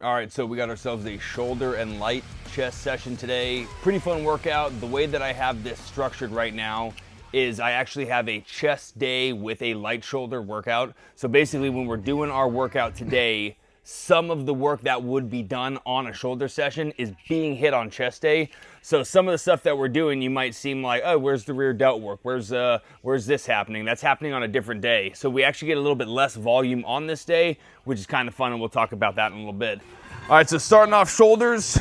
All right, so we got ourselves a shoulder and light chest session today. Pretty fun workout. The way that I have this structured right now is I actually have a chest day with a light shoulder workout. So basically when we're doing our workout today, some of the work that would be done on a shoulder session is being hit on chest day. So some of the stuff that we're doing, you might seem like, oh, where's the rear delt work? Where's this happening? That's happening on a different day. So we actually get a little bit less volume on this day, which is kind of fun, and we'll talk about that in a little bit. All right, so starting off shoulders,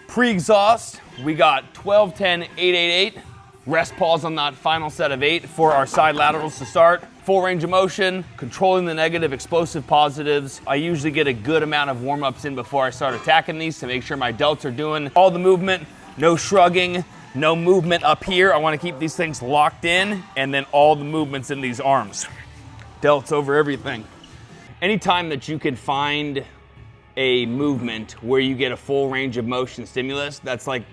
pre-exhaust, we got 12, 10, 8, 8, 8. Rest pause on that final set of 8 for our side laterals to start. Full range of motion, controlling the negative, explosive positives. I usually get a good amount of warm-ups in before I start attacking these to make sure my delts are doing all the movement, no shrugging, no movement up here. I want to keep these things locked in, and then all the movements in these arms. Delts over everything. Anytime that you can find a movement where you get a full range of motion stimulus, that's like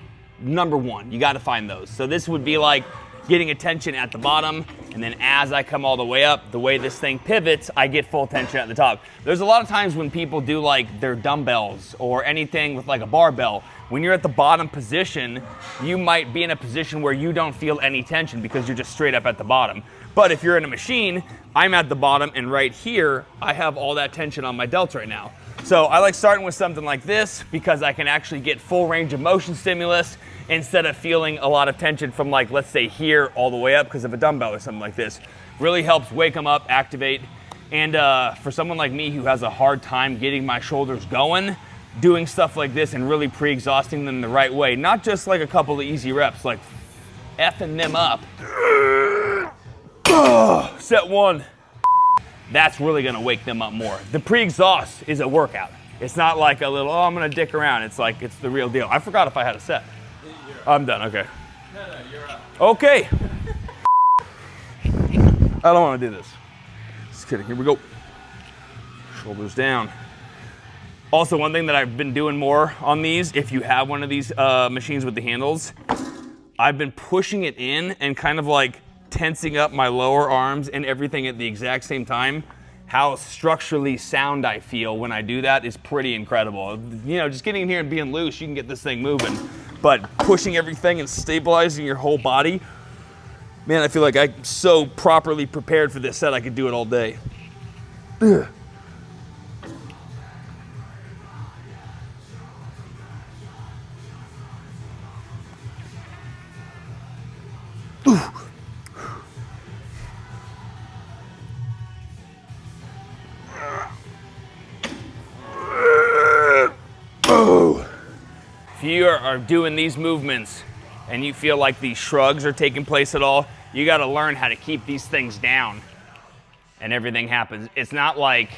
number one. You got to find those. So this would be like getting attention at the bottom, and then as I come all the way up, the way this thing pivots, I get full tension at the top. There's a lot of times when people do like their dumbbells or anything with like a barbell, when you're at the bottom position, you might be in a position where you don't feel any tension because you're just straight up at the bottom. But if you're in a machine, I'm at the bottom, and right here, I have all that tension on my delts right now. So I like starting with something like this because I can actually get full range of motion stimulus instead of feeling a lot of tension from, like, let's say here all the way up because of a dumbbell or something like this. Really helps wake them up, activate. And for someone like me who has a hard time getting my shoulders going, doing stuff like this and really pre-exhausting them the right way, not just like a couple of easy reps, like effing them up. Set one. That's really gonna wake them up more. The pre-exhaust is a workout. It's not like a little, oh, I'm gonna dick around. It's like, it's the real deal. I forgot if I had a set. I'm done, okay. No, you're up. Okay. I don't wanna do this. Just kidding, here we go. Shoulders down. Also, one thing that I've been doing more on these, if you have one of these machines with the handles, I've been pushing it in and kind of like tensing up my lower arms and everything at the exact same time. How structurally sound I feel when I do that is pretty incredible. You know, just getting in here and being loose, you can get this thing moving. But pushing everything and stabilizing your whole body, man, I feel like I'm so properly prepared for this set, I could do it all day. Ugh. If you are doing these movements and you feel like these shrugs are taking place at all, you got to learn how to keep these things down and everything happens. It's not like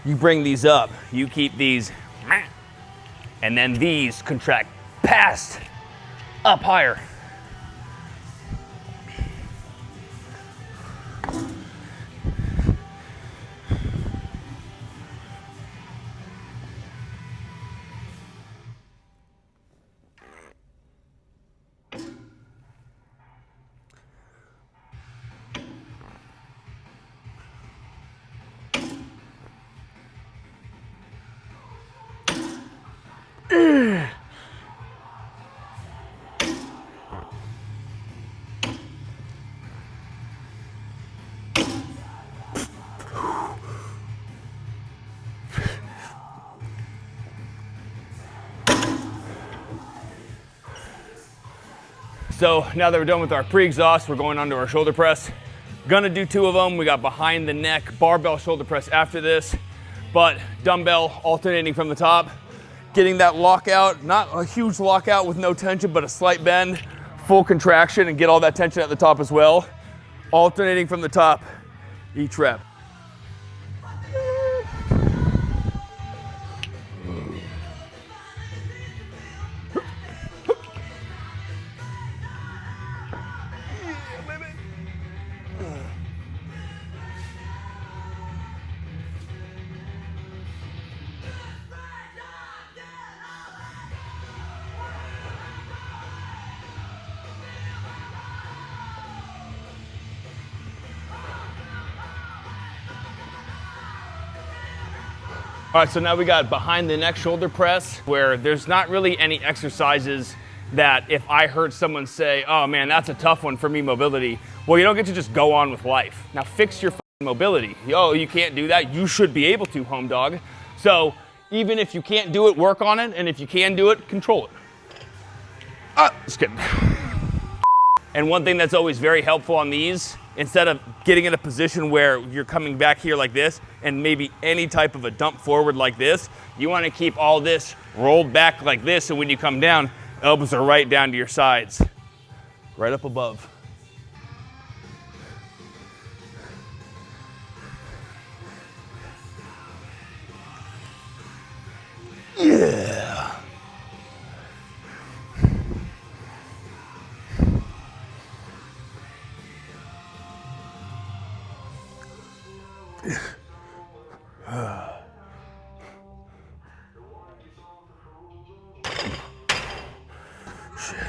you bring these up, you keep these, and then these contract past, up higher. So now that we're done with our pre-exhaust, we're going on to our shoulder press. Gonna do 2 of them. We got behind the neck barbell shoulder press after this, but dumbbell alternating from the top, getting that lockout, not a huge lockout with no tension, but a slight bend, full contraction, and get all that tension at the top as well. Alternating from the top each rep. All right, so now we got behind the neck shoulder press, where there's not really any exercises that if I heard someone say, oh man, that's a tough one for me, mobility, well, you don't get to just go on with life. Now fix your mobility. Oh, you can't do that. You should be able to, home dog. So even if you can't do it, work on it. And if you can do it, control it. Just kidding. And one thing that's always very helpful on these, instead of getting in a position where you're coming back here like this and maybe any type of a dump forward like this, you want to keep all this rolled back like this, and when you come down, elbows are right down to your sides, right up above. Yeah.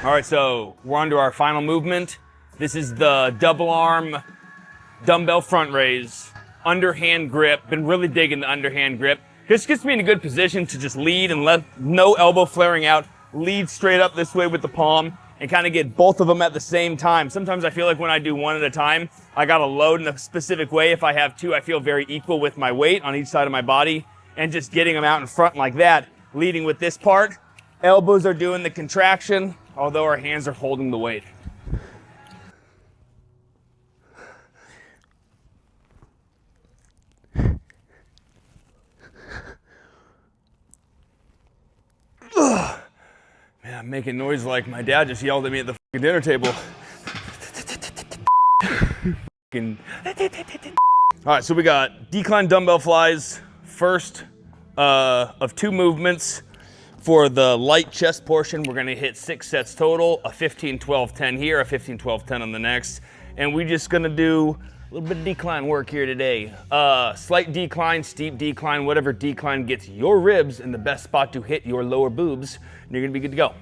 All right, so we're on to our final movement. This is the double arm dumbbell front raise, underhand grip. Been really digging the underhand grip. This gets me in a good position to just lead and let no elbow flaring out, lead straight up this way with the palm and kind of get both of them at the same time. Sometimes I feel like when I do one at a time, I got to load in a specific way. If I have two, I feel very equal with my weight on each side of my body, and just getting them out in front like that, leading with this part. Elbows are doing the contraction, although our hands are holding the weight. Ugh. Man, I'm making noise like my dad just yelled at me at the fucking dinner table. All right, so we got decline dumbbell flies. First of two movements. For the light chest portion, we're gonna hit 6 sets total, a 15, 12, 10 here, a 15, 12, 10 on the next. And we're just gonna do a little bit of decline work here today. Slight decline, steep decline, whatever decline gets your ribs in the best spot to hit your lower boobs, and you're gonna be good to go.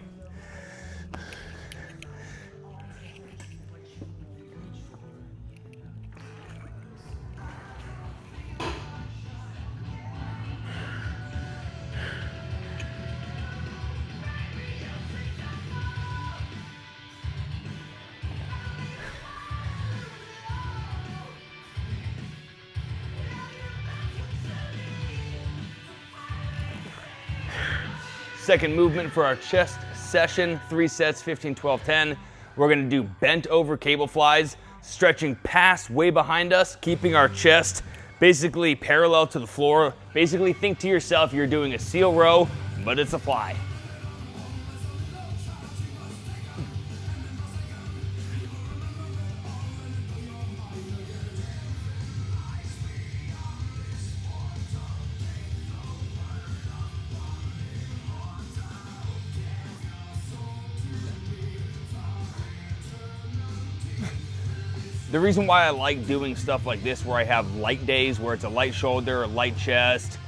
Second movement for our chest session, 3 sets, 15, 12, 10. We're gonna do bent over cable flies, stretching past way behind us, keeping our chest basically parallel to the floor. Basically think to yourself you're doing a seal row, but it's a fly. The reason why I like doing stuff like this, where I have light days, where it's a light shoulder, a light chest,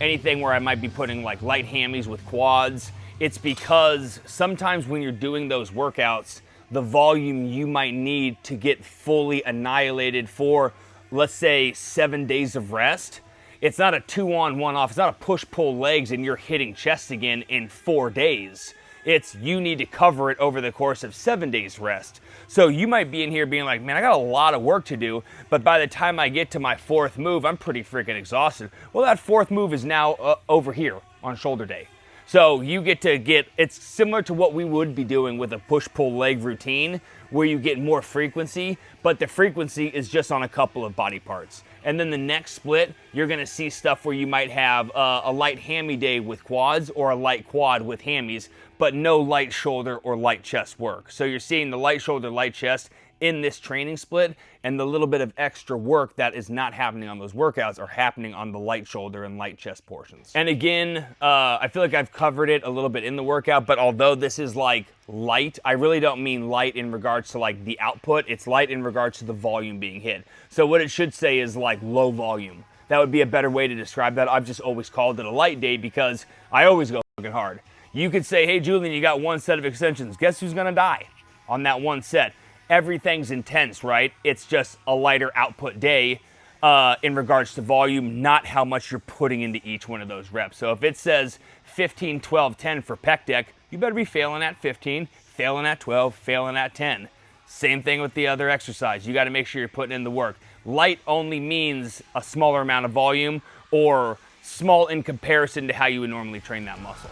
anything where I might be putting like light hammies with quads, it's because sometimes when you're doing those workouts, the volume you might need to get fully annihilated for, let's say, 7 days of rest, it's not a 2 on 1 off, it's not a push-pull legs and you're hitting chest again in 4 days. It's you need to cover it over the course of 7 days rest. So you might be in here being like, man, I got a lot of work to do, but by the time I get to my 4th move, I'm pretty freaking exhausted. Well, that 4th move is now over here on shoulder day. So you get to it's similar to what we would be doing with a push-pull leg routine, where you get more frequency, but the frequency is just on a couple of body parts. And then the next split, you're gonna see stuff where you might have a light hammy day with quads or a light quad with hammies, but no light shoulder or light chest work. So you're seeing the light shoulder, light chest in this training split, and the little bit of extra work that is not happening on those workouts are happening on the light shoulder and light chest portions. And again, I feel like I've covered it a little bit in the workout, but although this is like light, I really don't mean light in regards to like the output, it's light in regards to the volume being hit. So what it should say is like low volume. That would be a better way to describe that. I've just always called it a light day because I always go fucking hard. You could say, hey Julian, you got 1 set of extensions. Guess who's gonna die on that 1 set? Everything's intense, right? It's just a lighter output day. in regards to volume, not how much you're putting into each one of those reps. So if it says 15, 12, 10 for pec deck, you better be failing at 15, failing at 12, failing at 10. Same thing with the other exercise. You got to make sure you're putting in the work. Light only means a smaller amount of volume, or small in comparison to how you would normally train that muscle.